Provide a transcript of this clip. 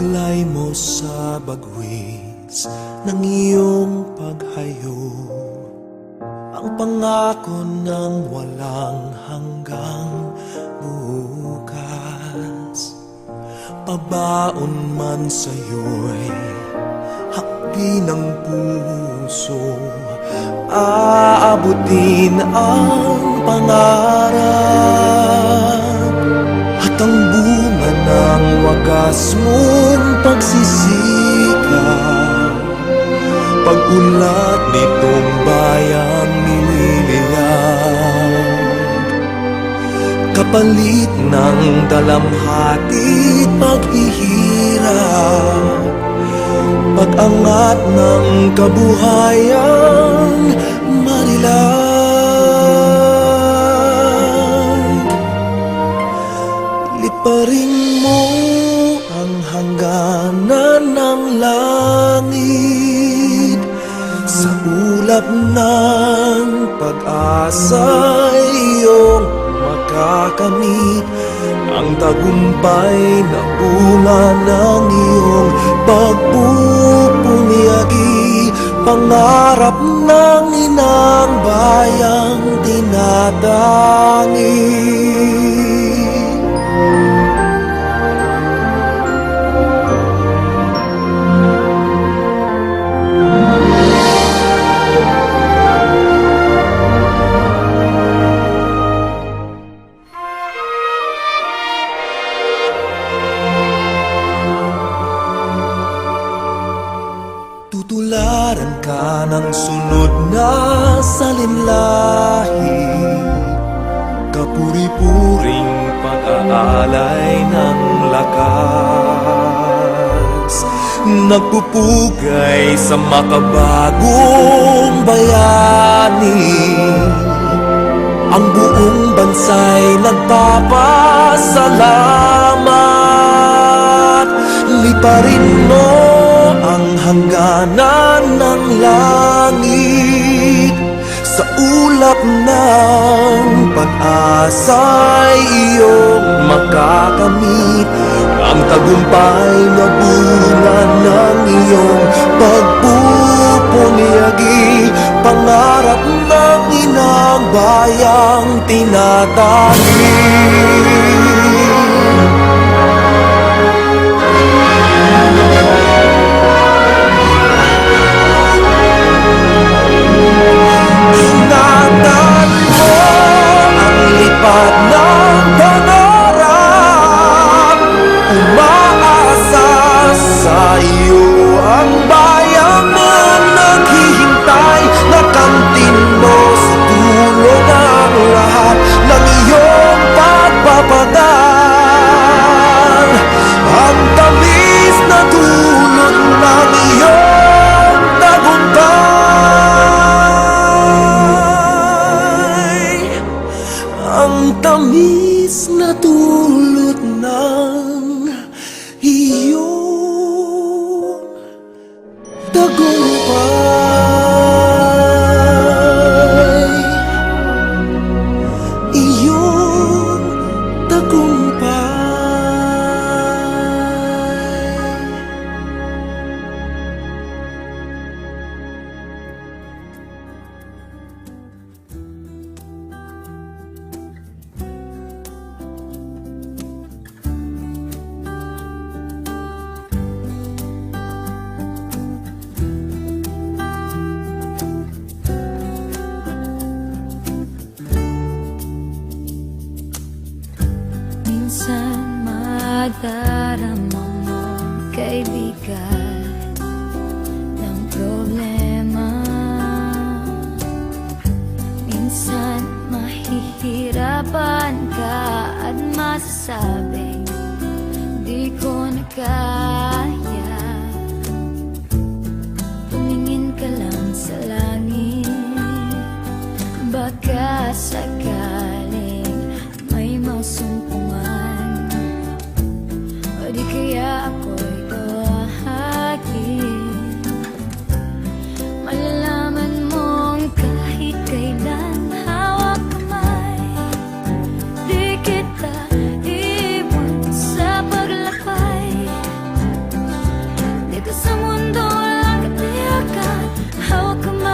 Ibinagbigay mo sa bagwis ng iyong paghayo ang pangako ng walang hanggang bukas. Pabaon man sa'yo'y hakdi ng puso, aabutin ang pangarap at ang bunga ng wagas mong pagsisikap. Pag-unlad nitong bayang nililiyag, kapalit ng dalamhati, paghihirap, pag-angat ng kabuhayan marilag. Liparin mo ang hangganan ng langit, sa ulap ng pag-asa iyong makakamit ang tagumpay na bunga ng iyong pagpupunyagi. Pangarap ng inang bayang tinatangi. Tutularan ka ng sunod na salinlahi, kapuri-puring pag-aalay ng lakas, nagpupugay sa makabagong bayani. Ang buong bansa'y nagpapasalamat. Liparin mo ang hangganan ng langit, sa ulap ng pag-asa'y iyong makakamit ang tagumpay na bunga ng iyong pagpupunyagi. Pangarap ng inang bayang tinatangi. Ingatan mo ang lipad ng pangarap, umaasa sa iyo ang bayan mong naghihintay. Nakamtin mo sa tulong ang lahat ng iyong pagpapagal, ang tamis na dulot ng iyong tagumpay, ang tamis na dulot ng iyong tagumpay, iyong tagumpay. Minsan madarama mong kaibigan ng problema, minsan mahihirapan ka at masasabing di ko na kaya. Tumingin ka lang sa langit, baka sakali